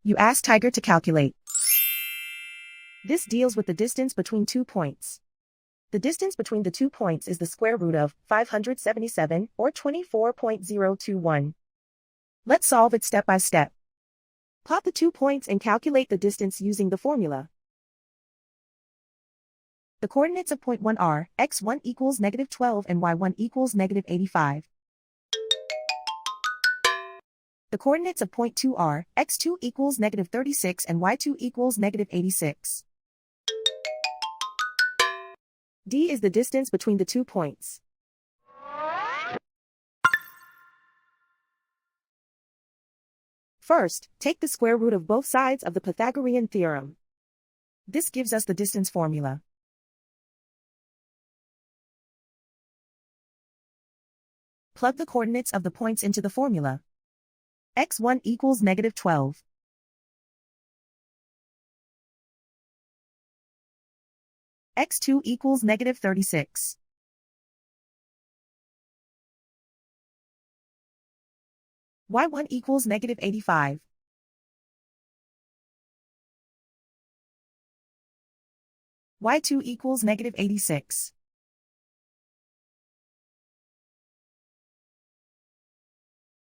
You ask Tiger to calculate. This deals with the distance between 2 points. The distance between the 2 points is the square root of 577, or 24.021. Let's solve it step by step. Plot the 2 points and calculate the distance using the formula. The coordinates of point 1 are x1 equals -12 and y1 equals -85. The coordinates of point 2 are x2 equals -36 and y2 equals -86. D is the distance between the 2 points. First, take the square root of both sides of the Pythagorean theorem. This gives us the distance formula. Plug the coordinates of the points into the formula. x1 equals -12. x2 equals -36. y1 equals -85. y2 equals -86.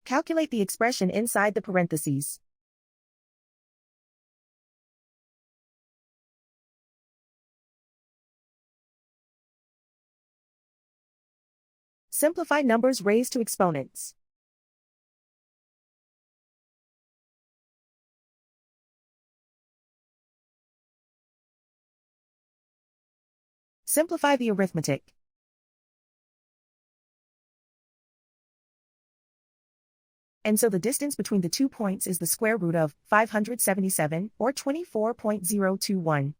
Calculate the expression inside the parentheses. Simplify numbers raised to exponents. Simplify the arithmetic. And so the distance between the 2 points is the square root of 577, or 24.021.